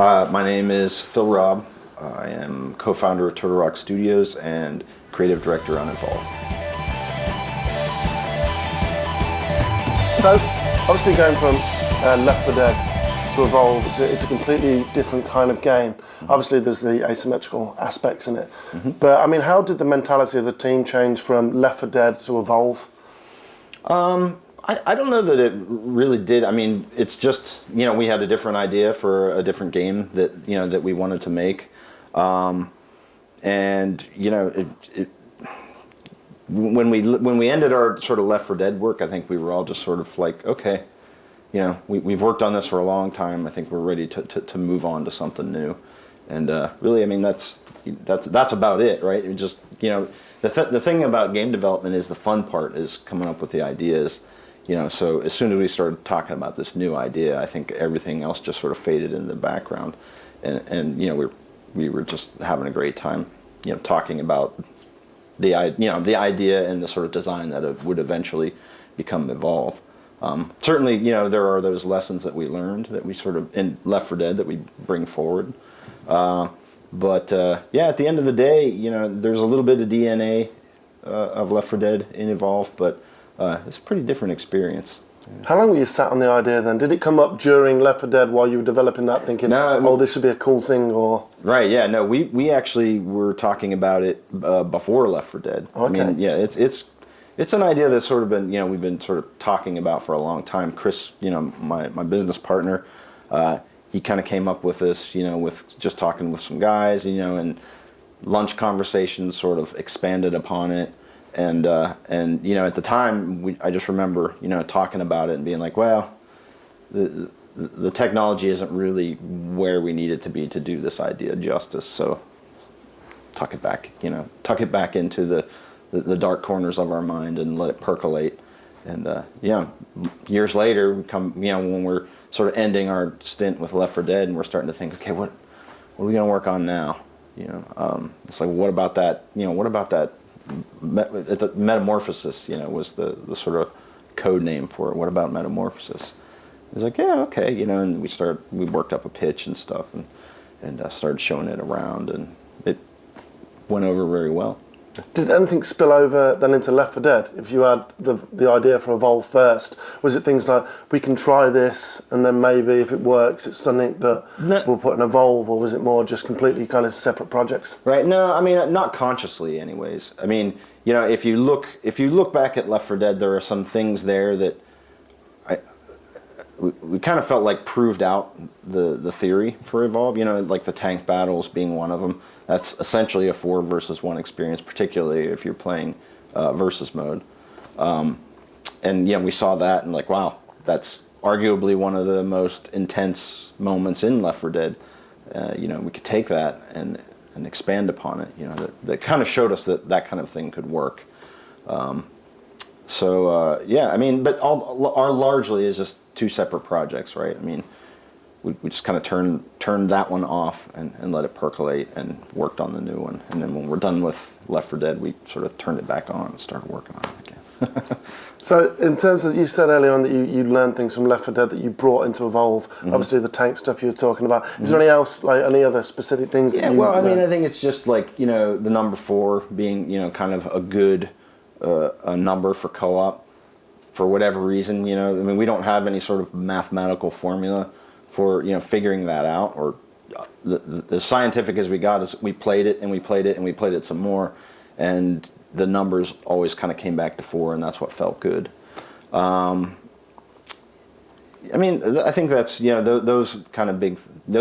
My name is Phil Robb. I am co-founder of Turtle Rock Studios and creative director on Evolve. So, obviously going from Left 4 Dead to Evolve, it's a completely different kind of game. Mm-hmm. Obviously there's the asymmetrical aspects in it. Mm-hmm. But I mean, how did the mentality of the team change from Left 4 Dead to Evolve? I don't know that it really did. I mean, it's just, we had a different idea for a different game that, that we wanted to make. When we ended our sort of Left 4 Dead work, I think we were all just sort of like, okay, we've worked on this for a long time. I think we're ready to move on to something new. And really, I mean, that's about it, right? It just, the thing about game development is the fun part is coming up with the ideas. So as soon as we started talking about this new idea, I think everything else just sort of faded in the background, and we were just having a great time, talking about the idea and the sort of design that it would eventually become Evolve. Certainly, there are those lessons that we learned that we sort of in Left 4 Dead that we bring forward, but at the end of the day, there's a little bit of DNA of Left 4 Dead in Evolve, but it's a pretty different experience. How long were you sat on the idea then? Did it come up during Left 4 Dead while you were developing that, thinking, this would be a cool thing, or? Right, yeah, no, we actually were talking about it before Left 4 Dead. Okay. I mean, yeah, it's an idea that's sort of been, we've been sort of talking about for a long time. Chris, my business partner, he kind of came up with this, with just talking with some guys, and lunch conversations sort of expanded upon it. And at the time, I just remember, talking about it and being like, well, the technology isn't really where we need it to be to do this idea justice. So tuck it back into the dark corners of our mind and let it percolate. And years later, when we're sort of ending our stint with Left 4 Dead, and we're starting to think, okay, what are we going to work on now? It's like, what about that? What about that? Metamorphosis, was the sort of code name for it. What about Metamorphosis? It was like, yeah, okay, and we worked up a pitch and stuff, and started showing it around, and it went over very well. Did anything spill over then into Left 4 Dead? If you had the idea for Evolve first, was it things like, we can try this, and then maybe if it works, it's something that we'll put in Evolve, or was it more just completely kind of separate projects? Right. No, I mean, not consciously, anyways. I mean, if you look back at Left 4 Dead, there are some things there that we kind of felt like proved out the theory for Evolve. Like the tank battles being one of them. That's essentially a 4 versus 1 experience, particularly if you're playing versus mode. And we saw that and like, wow, that's arguably one of the most intense moments in Left 4 Dead. We could take that and expand upon it. That kind of showed us that kind of thing could work. I mean, but our largely is just 2 separate projects, right? I mean, we just kind of turned that one off and let it percolate and worked on the new one. And then when we're done with Left 4 Dead, we sort of turned it back on and started working on it again. So in terms of, you said earlier on that you learned things from Left 4 Dead that you brought into Evolve. Mm-hmm. Obviously the tank stuff you were talking about. Mm-hmm. Is there anything else, like any other specific things that you I mean, I think it's just like, the number 4 being, kind of a good a number for co-op for whatever reason. I mean, we don't have any sort of mathematical formula for figuring that out, or the scientific as we got is we played it and we played it and we played it some more, and the numbers always kind of came back to 4, and that's what felt good. I mean, I think that's those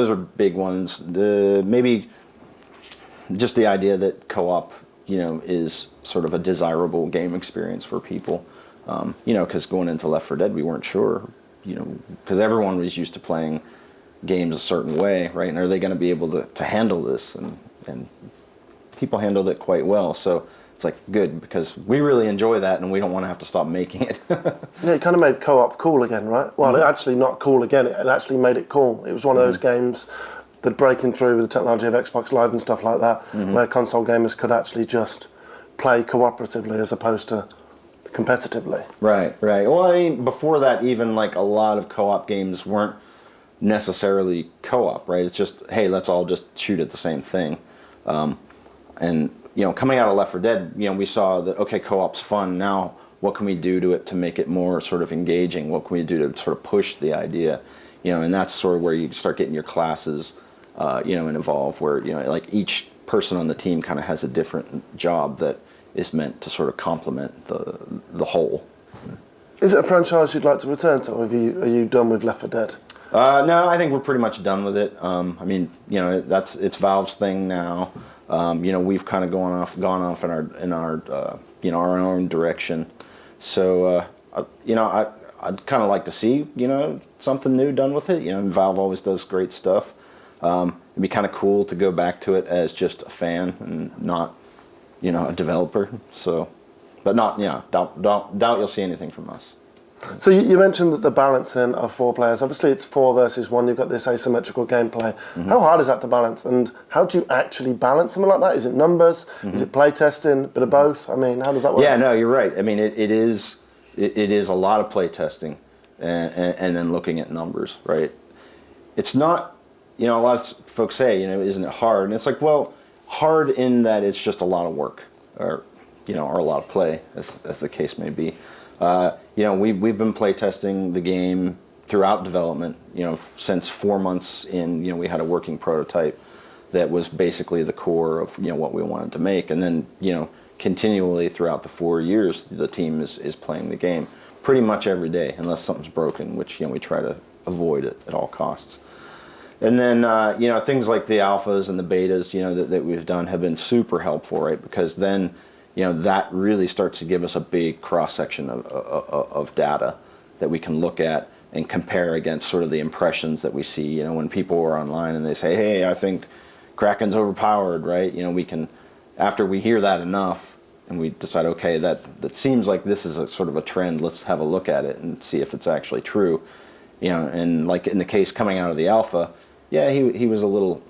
are big ones. Maybe just the idea that co-op is sort of a desirable game experience for people. Because going into Left 4 Dead, we weren't sure. Because everyone was used to playing games a certain way, right? And are they going to be able to handle this? And people handled it quite well. So it's like, good, because we really enjoy that and we don't want to have to stop making it. Yeah, it kind of made co-op cool again, right? Well, it actually not cool again. It actually made it cool. It was one of those games that breaking through with the technology of Xbox Live and stuff like that, where console gamers could actually just play cooperatively as opposed to competitively. Right. Well, I mean, before that, even like a lot of co-op games weren't necessarily co-op, right? It's just, hey, let's all just shoot at the same thing. And coming out of Left 4 Dead, we saw that, okay, co-op's fun. Now, what can we do to it to make it more sort of engaging? What can we do to sort of push the idea? And that's sort of where you start getting your classes, and evolve, where like each person on the team kind of has a different job that is meant to sort of complement the whole. Is it a franchise you'd like to return to, or are you done with Left 4 Dead? No, I think we're pretty much done with it. It's Valve's thing now. We've kind of gone off in our own direction. So I'd kind of like to see something new done with it. Valve always does great stuff. It'd be kind of cool to go back to it as just a fan and not a developer. So, but not doubt you'll see anything from us. So you mentioned that the balancing of 4 players, obviously it's 4 versus 1, you've got this asymmetrical gameplay. Mm-hmm. How hard is that to balance, and how do you actually balance something like that? Is it numbers? Mm-hmm. Is it play testing? A bit of both? I mean, how does that work? Yeah, no, you're right. I mean, it is a lot of play testing and then looking at numbers, right? It's not, a lot of folks say, isn't it hard? And it's like, well, hard in that it's just a lot of work, or a lot of play, as the case may be. We've been playtesting the game throughout development, since 4 months in. We had a working prototype that was basically the core of, what we wanted to make. And then, continually throughout the 4 years, the team is playing the game pretty much every day, unless something's broken, which, we try to avoid it at all costs. And then, things like the alphas and the betas, that we've done have been super helpful, right? Because then, that really starts to give us a big cross-section of data that we can look at and compare against sort of the impressions that we see. When people are online and they say, hey, I think Kraken's overpowered, right? We can, after we hear that enough and we decide, okay, that seems like this is a sort of a trend, let's have a look at it and see if it's actually true. And like in the case coming out of the alpha, yeah, he was a little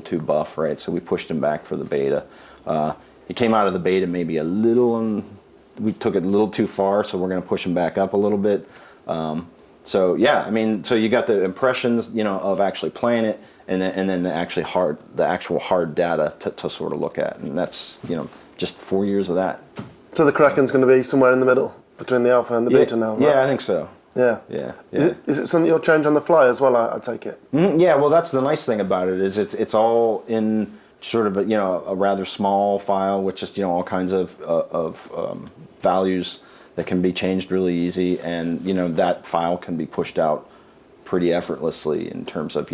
too buff, right? So we pushed him back for the beta. He came out of the beta maybe a little, and we took it a little too far, so we're going to push him back up a little bit. So you got the impressions, of actually playing it, and then the actual hard data to sort of look at, and that's just 4 years of that. So the Kraken's going to be somewhere in the middle between the alpha and the beta now, right? Yeah, I think so. Yeah. Is it something you'll change on the fly as well? I take it. Mm-hmm. Yeah, well, that's the nice thing about it is it's all in sort of a rather small file with just all kinds of values that can be changed really easy, and that file can be pushed out pretty effortlessly in terms of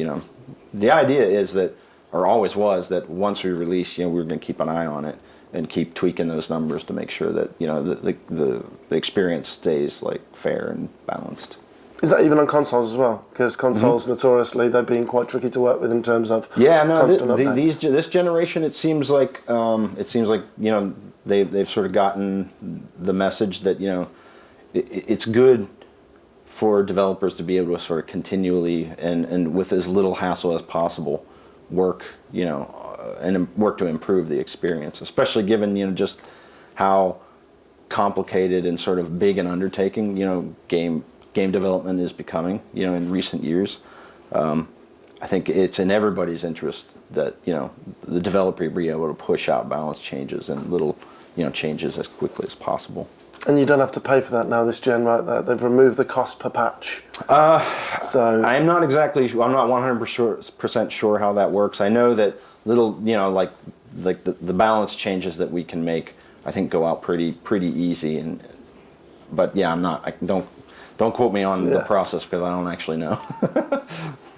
the idea is that, or always was, that once we release, we were going to keep an eye on it and keep tweaking those numbers to make sure that the experience stays like fair and balanced. Is that even on consoles as well? Because consoles, notoriously, they've been quite tricky to work with in terms of constant updates. This generation, it seems like they've sort of gotten the message that it's good for developers to be able to sort of continually and with as little hassle as possible work and work to improve the experience, especially given just how complicated and sort of big an undertaking game development is becoming, in recent years. I think it's in everybody's interest that, the developer be able to push out balance changes and little, changes as quickly as possible. And you don't have to pay for that now, this gen, right? They've removed the cost per patch. So I'm not 100% sure how that works. I know that little, like the balance changes that we can make, I think go out pretty easy. But yeah, don't quote me on the process because I don't actually know.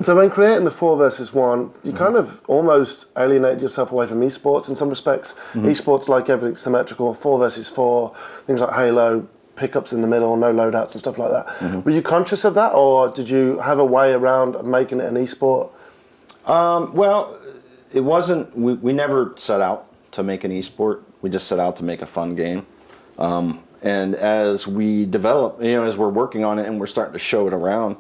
So when creating the 4 versus 1, you kind of almost alienated yourself away from eSports in some respects. Mm-hmm. eSports, like everything symmetrical, 4 versus 4, things like Halo, pickups in the middle, no loadouts and stuff like that. Mm-hmm. Were you conscious of that, or did you have a way around making it an esport? Well, it wasn't, we never set out to make an esport. We just set out to make a fun game. And as we develop, as we're working on it and we're starting to show it around,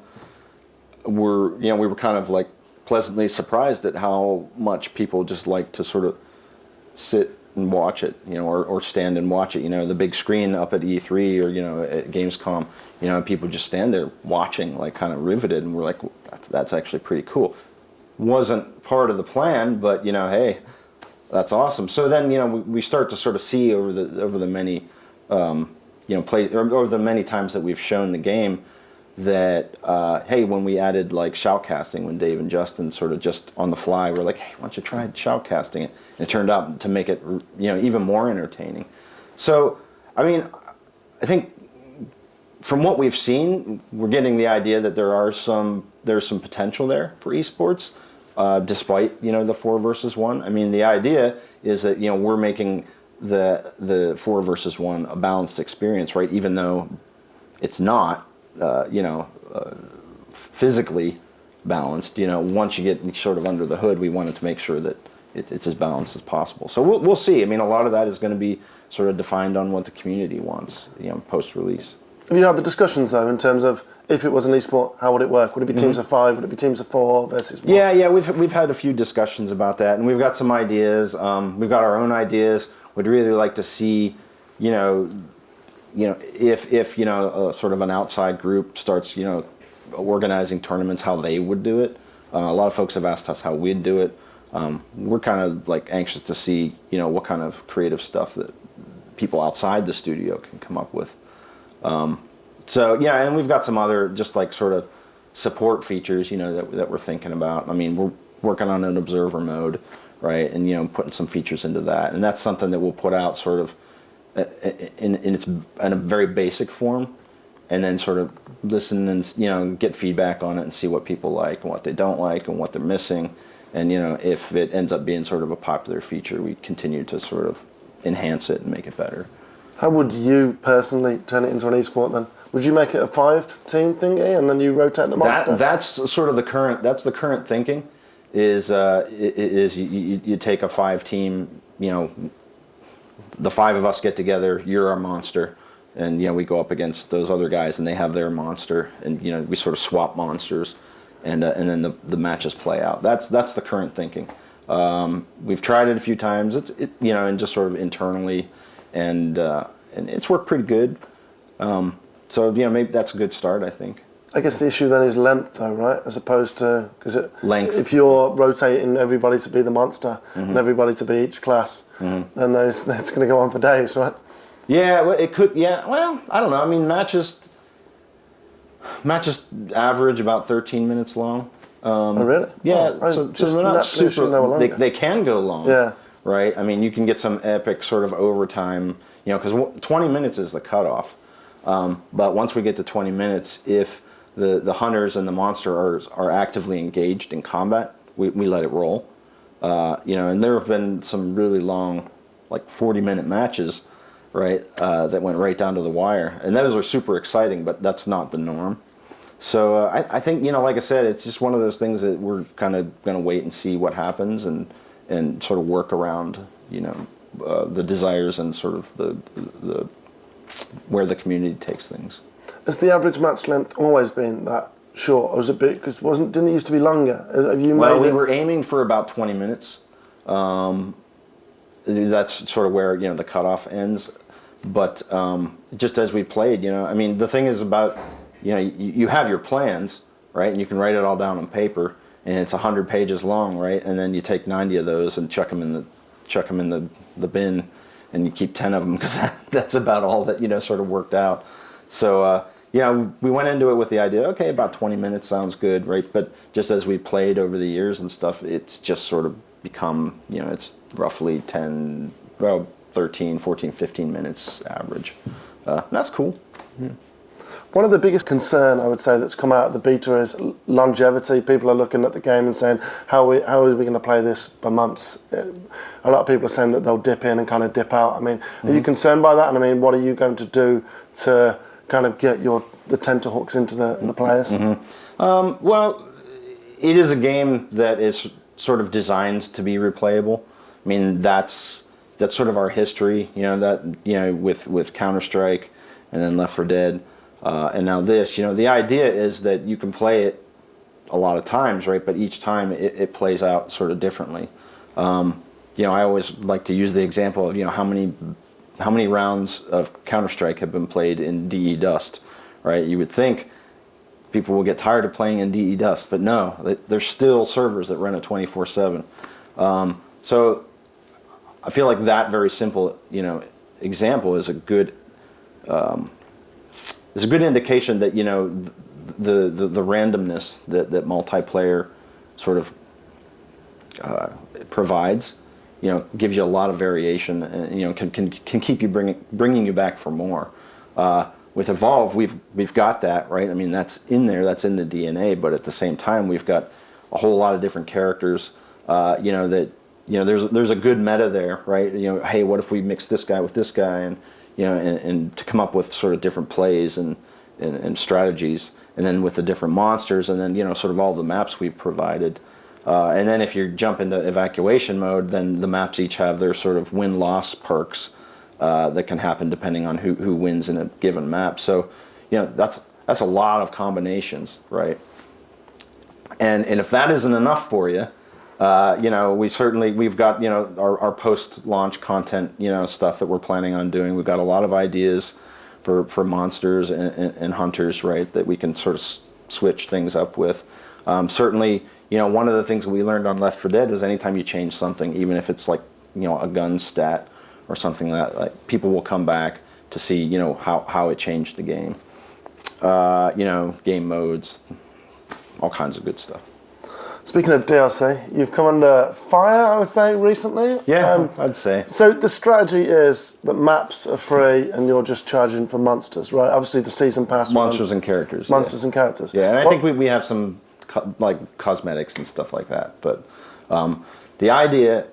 we were kind of like pleasantly surprised at how much people just like to sort of sit and watch it, or stand and watch it. The big screen up at E3 or, at Gamescom, people just stand there watching, like kind of riveted, and we're like, that's actually pretty cool. Wasn't part of the plan, but hey, that's awesome. So then we start to sort of see over the many over the many times that we've shown the game that hey, when we added like shoutcasting, when Dave and Justin sort of just on the fly were like, hey, why don't you try shoutcasting it? And it turned out to make it even more entertaining. So I mean, I think from what we've seen, we're getting the idea that there's some potential there for esports, despite the 4 versus 1. I mean, the idea is that we're making the 4 versus 1 a balanced experience, right? Even though it's not, physically balanced. Once you get sort of under the hood, we wanted to make sure that it's as balanced as possible. So we'll see. I mean, a lot of that is going to be sort of defined on what the community wants, post-release. Have you had the discussions though in terms of if it was an esport, how would it work? Would it be teams of 5? Would it be teams of 4 versus 1? Yeah, we've had a few discussions about that, and we've got some ideas. We've got our own ideas. We'd really like to see, if sort of an outside group starts, organizing tournaments, how they would do it. A lot of folks have asked us how we'd do it. We're kind of like anxious to see, what kind of creative stuff that people outside the studio can come up with. So yeah, and we've got some other just like sort of support features, that we're thinking about. I mean, we're working on an observer mode, right, and putting some features into that, and that's something that we'll put out sort of in a very basic form, and then sort of listen and get feedback on it and see what people like and what they don't like and what they're missing, and if it ends up being sort of a popular feature, we continue to sort of enhance it and make it better. How would you personally turn it into an esport then? Would you make it a 5-team thingy and then you rotate the monster? That's sort of the current thinking. Is you take a 5-team, the 5 of us get together, you're our monster, and we go up against those other guys and they have their monster, and we sort of swap monsters, and then the matches play out. That's the current thinking. We've tried it a few times. And just sort of internally, and it's worked pretty good. So maybe that's a good start, I think. I guess the issue then is length, though, right? As opposed to length. If you're rotating everybody to be the monster and everybody to be each class, then that's going to go on for days, right? Yeah, well, it could. Yeah, well, I don't know. I mean, matches average about 13 minutes long. Oh, really? Yeah, oh, so they're not super. They can go long. Yeah. Right. I mean, you can get some epic sort of overtime. Because 20 minutes is the cutoff. But once we get to 20 minutes, if the hunters and the monster are actively engaged in combat, we let it roll. And there have been some really long, like 40-minute matches, right, that went right down to the wire. And those are super exciting, but that's not the norm. So I think, like I said, it's just one of those things that we're kind of going to wait and see what happens and sort of work around, the desires and sort of the where the community takes things. Has the average match length always been that short, or was it big? Because didn't it used to be longer? Have you we were aiming for about 20 minutes. That's sort of where the cutoff ends. But just as we played, I mean, the thing is about you have your plans, right, and you can write it all down on paper, and it's 100 pages long, right, and then you take 90 of those and chuck them in the bin. And you keep 10 of them because that's about all that sort of worked out. So we went into it with the idea, okay, about 20 minutes sounds good, right? But just as we played over the years and stuff, it's just sort of become it's roughly 13, 14, 15 minutes average. That's cool. Yeah. One of the biggest concern I would say that's come out of the beta is longevity. People are looking at the game and saying, how are we going to play this for months? A lot of people are saying that they'll dip in and kind of dip out. I mean, are you concerned by that? And I mean, what are you going to do to kind of get the tenterhooks into the players? Well, it is a game that is sort of designed to be replayable. I mean, that's sort of our history, with Counter-Strike and then Left 4 Dead. And now this, the idea is that you can play it a lot of times, right? But each time it plays out sort of differently. I always like to use the example of, how many rounds of Counter-Strike have been played in DE Dust, right? You would think people will get tired of playing in DE Dust, but no, there's still servers that run at 24/7. So I feel like that very simple, example is a good indication that the randomness that multiplayer sort of provides, gives you a lot of variation, and can keep you bringing you back for more. With Evolve, we've got that, right. I mean, that's in there, that's in the DNA, but at the same time, we've got a whole lot of different characters. There's a good meta there, right. Hey, what if we mix this guy with this guy, and and to come up with sort of different plays and strategies, and then with the different monsters, and then sort of all the maps we've provided. And then if you jump into evacuation mode, then the maps each have their sort of win-loss perks that can happen depending on who wins in a given map. So, that's a lot of combinations, right? And if that isn't enough for you, we've got our post-launch content, stuff that we're planning on doing. We've got a lot of ideas for monsters and hunters, right? That we can sort of switch things up with. Certainly. One of the things that we learned on Left 4 Dead was anytime you change something, even if it's like, a gun stat or something like people will come back to see, how it changed the game. Game modes, all kinds of good stuff. Speaking of DLC, you've come under fire, I would say, recently. Yeah, I'd say. So the strategy is that maps are free and you're just charging for monsters, right? Obviously the season pass. Monsters and characters. Monsters and characters. Yeah, and I think we have some like cosmetics and stuff like that, but the idea,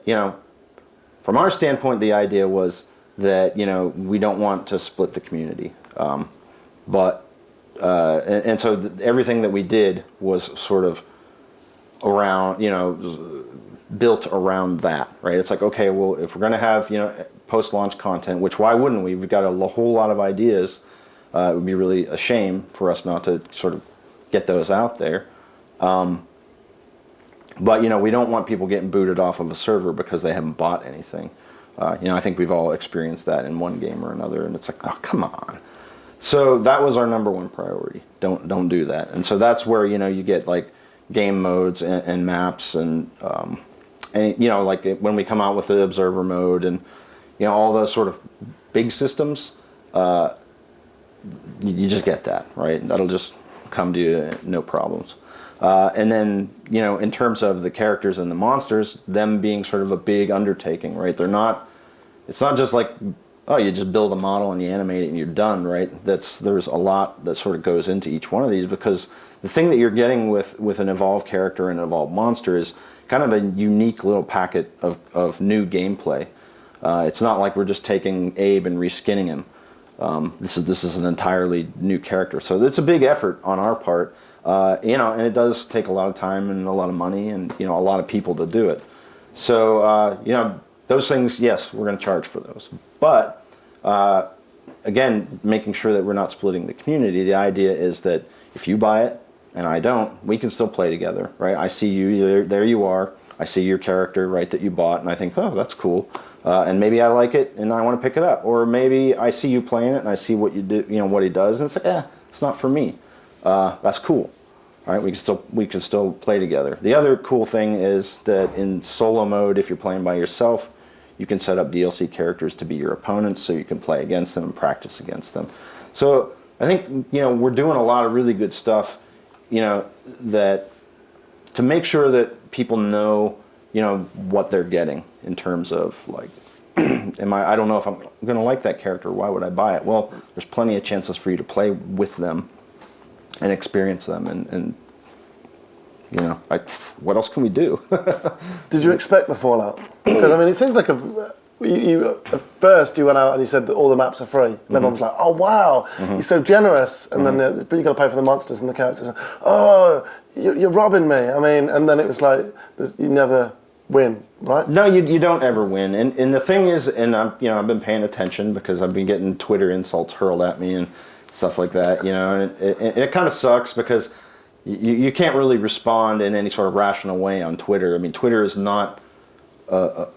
from our standpoint, the idea was that we don't want to split the community, but so everything that we did was sort of around, built around that, right? It's like, okay, well, if we're going to have post-launch content, which why wouldn't we? We've got a whole lot of ideas. It would be really a shame for us not to sort of get those out there. But we don't want people getting booted off of a server because they haven't bought anything. I think we've all experienced that in one game or another, and it's like, oh, come on. So that was our number one priority. Don't do that. And so that's where you get like game modes and maps and like when we come out with the observer mode and all those sort of big systems, you just get that, right? That'll just come to you, no problems. And then, in terms of the characters and the monsters, them being sort of a big undertaking, right? It's not just like, oh, you just build a model and you animate it and you're done, right? There's a lot that sort of goes into each one of these, because the thing that you're getting with an evolved character and an evolved monster is kind of a unique little packet of new gameplay. It's not like we're just taking Abe and reskinning him. This is an entirely new character. So it's a big effort on our part. And it does take a lot of time and a lot of money and, a lot of people to do it. So, those things, yes, we're going to charge for those. But, again, making sure that we're not splitting the community, the idea is that if you buy it and I don't, we can still play together, right? I see you, there you are. I see your character, right, that you bought, and I think, oh, that's cool. And maybe I like it and I want to pick it up. Or maybe I see you playing it and I see what you do, what he does, and it's like, it's not for me. That's cool. All right, we can still play together. The other cool thing is that in solo mode, if you're playing by yourself, you can set up DLC characters to be your opponents, so you can play against them and practice against them. So I think we're doing a lot of really good stuff, that to make sure that people know what they're getting in terms of like, I don't know if I'm going to like that character. Why would I buy it? Well, there's plenty of chances for you to play with them and experience them, and what else can we do? Did you expect the fallout? Because it seems like at first you went out and you said that all the maps are free, and everyone was like, "Oh wow, you're so generous," and then but you got to pay for the monsters and the characters. Oh, you're robbing me. And then it was like you never win, right? No, you don't ever win. And the thing is, and I've been paying attention because I've been getting Twitter insults hurled at me and stuff like that, and it kind of sucks because you can't really respond in any sort of rational way on Twitter. Twitter is not a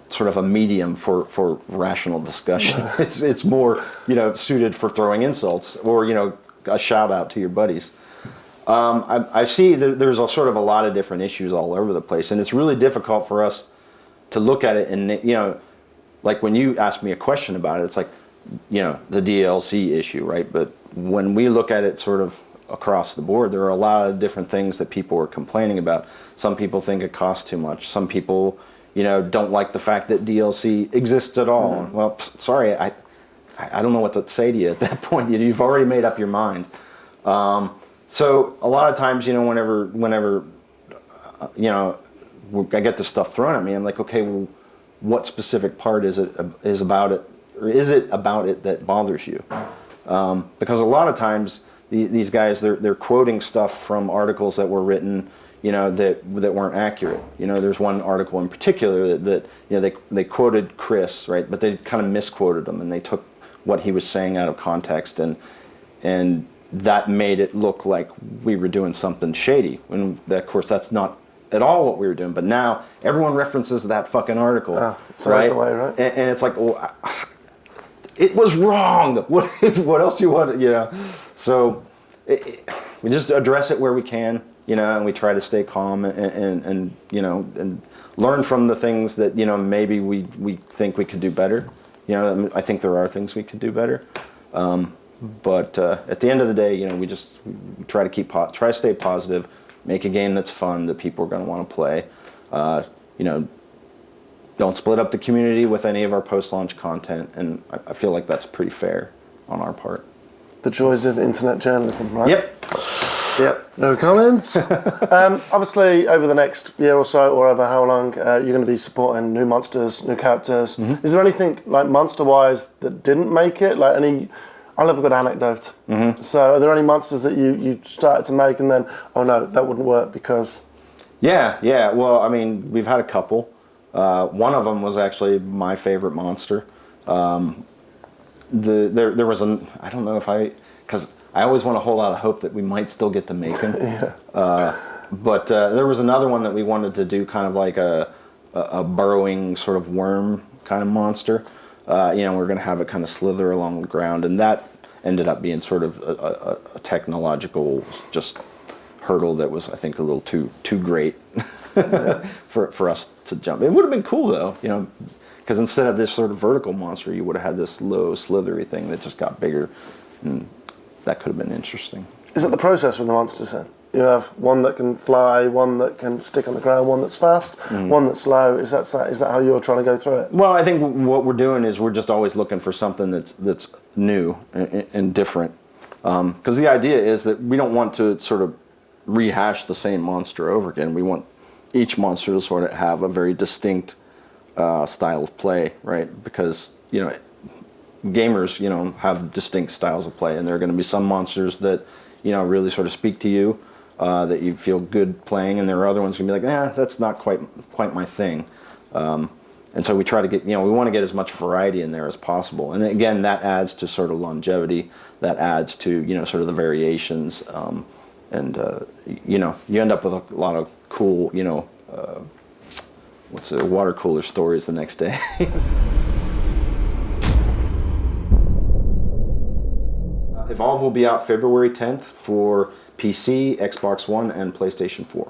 sort of a medium for rational discussion. It's more suited for throwing insults or a shout out to your buddies. I see that there's a sort of a lot of different issues all over the place, and it's really difficult for us to look at it and, you know, like when you ask me a question about it, it's like, you know, the DLC issue, right? But when we look at it sort of across the board, there are a lot of different things that people are complaining about. Some people think it costs too much. Some people, you know, don't like the fact that DLC exists at all. Mm-hmm. Well, sorry, I don't know what to say to you at that point. You've already made up your mind. So a lot of times, you know, whenever you know, I get this stuff thrown at me, I'm like, okay, well, what specific part is about it, or is it about it that bothers you? Because a lot of times these guys, they're quoting stuff from articles that were written, you know, that weren't accurate. You know, there's one article in particular that you know, they quoted Chris, right, but they kind of misquoted him, and they took what he was saying out of context, and that made it look like we were doing something shady. When of course that's not at all what we were doing. But now everyone references that fucking article. So right? That's the way, right? And it's like, well, it was wrong. What else do you want? You know. So we just address it where we can, you know, and we try to stay calm and you know, and learn from the things that, you know, maybe we think we could do better. You know, I think there are things we could do better. But at the end of the day, you know, we try to stay positive, make a game that's fun that people are going to want to play. You know, don't split up the community with any of our post-launch content, and I feel like that's pretty fair on our part. The joys of internet journalism, right? Yep. No comments. Obviously, over the next year or so, or over how long, you're going to be supporting new monsters, new characters. Mm-hmm. Is there anything like monster-wise that didn't make it? Like any? I love a good anecdote. Mm-hmm. So, are there any monsters that you started to make and then, oh no, that wouldn't work because? Yeah. Well, I mean, we've had a couple. One of them was actually my favorite monster. There was I don't know if because I always want to hold out hope that we might still get to make him. Yeah. But there was another one that we wanted to do, kind of like a burrowing sort of worm kind of monster. You know, we're going to have it kind of slither along the ground, and that ended up being sort of a technological just hurdle that was, I think, a little too great for us to jump. It would have been cool though, you know, because instead of this sort of vertical monster, you would have had this low slithery thing that just got bigger, and that could have been interesting. Is it the process with the monsters then? You have one that can fly, one that can stick on the ground, one that's fast, one that's slow. Is that how you're trying to go through it? Well, I think what we're doing is we're just always looking for something that's new and different. Because the idea is that we don't want to sort of rehash the same monster over again. We want each monster to sort of have a very distinct style of play, right? Because, you know, gamers, you know, have distinct styles of play, and there are going to be some monsters that, you know, really sort of speak to you, that you feel good playing, and there are other ones going to be like, that's not quite my thing. And so we try to get, you know, we want to get as much variety in there as possible. And again, that adds to sort of longevity, that adds to, you know, sort of the variations, and you know, you end up with a lot of cool, you know, water cooler stories the next day. Evolve will be out February 10th for PC, Xbox One, and PlayStation 4.